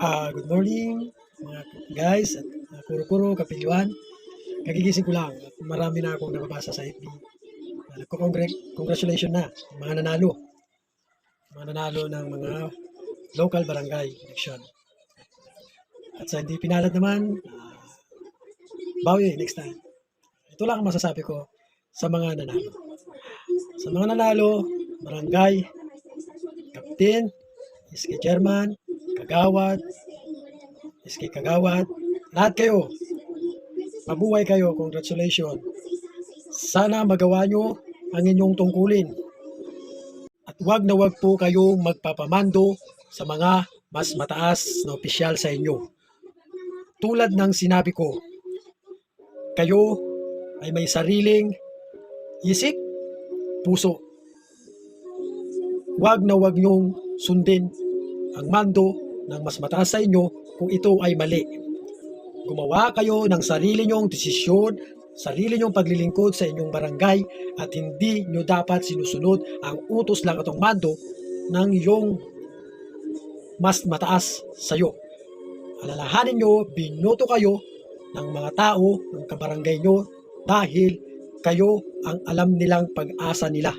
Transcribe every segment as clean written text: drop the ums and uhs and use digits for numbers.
Good morning mga guys at kuro-kuro, kapiliwan. Kagigising ko lang at marami na akong nababasa sa FB. Congratulations na mga nanalo. Mga nanalo ng mga local barangay election. At sa hindi pinalad naman, bawi next time. Ito lang ang masasabi ko sa mga nanalo. Sa mga nanalo, barangay, captain, SK chairman, kagawad, SK kagawad, lahat kayo, mabuhay kayo, congratulations. Sana magawa nyo ang inyong tungkulin. At wag na wag po kayo magpapamando sa mga mas mataas na opisyal sa inyo. Tulad ng sinabi ko, kayo ay may sariling isip, puso. Wag na wag nyong sundin ang mando ng mas mataas sa inyo kung ito ay mali. Gumawa kayo ng sarili nyong desisyon, sarili nyong paglilingkod sa inyong barangay at hindi nyo dapat sinusunod ang utos lang atong mando ng iyong mas mataas sa iyo. Alalahanin nyo, binoto kayo ng mga tao ng kabarangay nyo dahil kayo ang alam nilang pag-asa nila.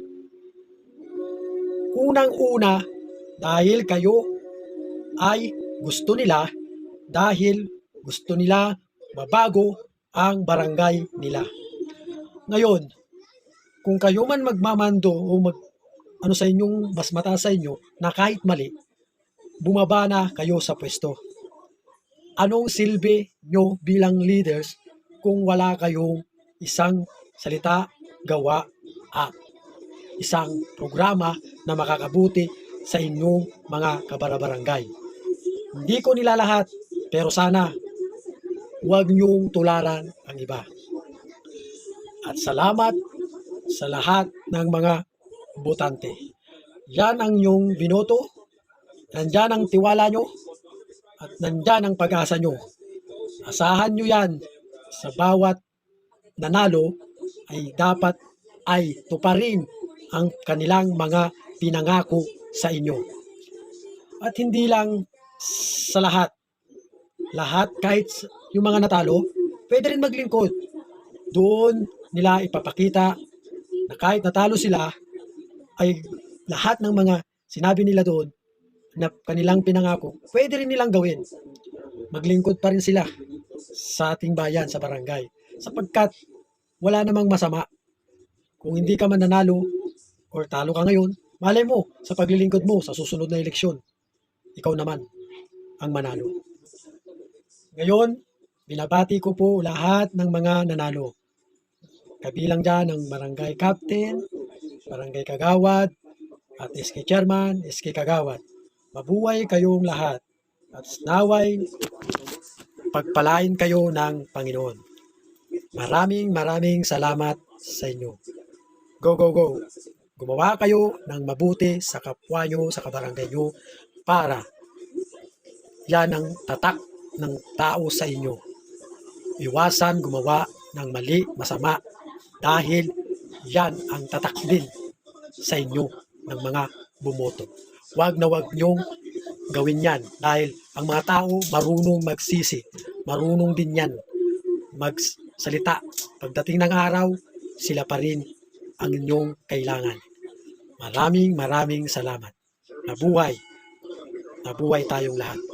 Unang-una, dahil kayo ay gusto nila, dahil gusto nila mabago ang barangay nila. Ngayon, kung kayo man magmamando o ano sa inyong mas mataas sa inyo na kahit mali, bumaba na kayo sa pwesto. Anong silbi nyo bilang leaders kung wala kayong isang salita, gawa at isang programa na makakabuti sa inyong mga kabarabarangay? Hindi ko nilalahat, pero sana huwag niyong tularan ang iba. At salamat sa lahat ng mga botante. Yan ang inyong binoto, nandyan ang tiwala nyo, at nandyan ang pag-asa nyo. Asahan nyo yan sa bawat nanalo ay dapat ay tuparin ang kanilang mga pinangako sa inyo. At hindi lang sa lahat. Lahat, kahit yung mga natalo, pwede rin maglingkod. Doon nila ipapakita na kahit natalo sila, ay lahat ng mga sinabi nila doon na kanilang pinangako, pwede rin nilang gawin. Maglingkod pa rin sila sa ating bayan, sa barangay. Sapagkat wala namang masama. Kung hindi ka man nanalo or talo ka ngayon, malay mo sa paglilingkod mo sa susunod na eleksyon, ikaw naman ang manalo. Ngayon, binabati ko po lahat ng mga nanalo. Kabilang dyan ang barangay captain, barangay kagawad, at SK chairman, SK kagawad. Mabuhay kayong lahat at naway pagpalain kayo ng Panginoon. Maraming salamat sa inyo. Go, go, go! Gumawa kayo ng mabuti sa kapwa nyo, sa kabarangay nyo, para yan ang tatak ng tao sa inyo. Iwasan gumawa ng mali, masama, dahil yan ang tatak din sa inyo ng mga bumoto. Wag na wag nyong gawin yan dahil ang mga tao marunong magsisi, marunong din yan magsalita. Pagdating ng araw, sila pa rin ang inyong kailangan. Maraming salamat. Nabuhay tayong lahat.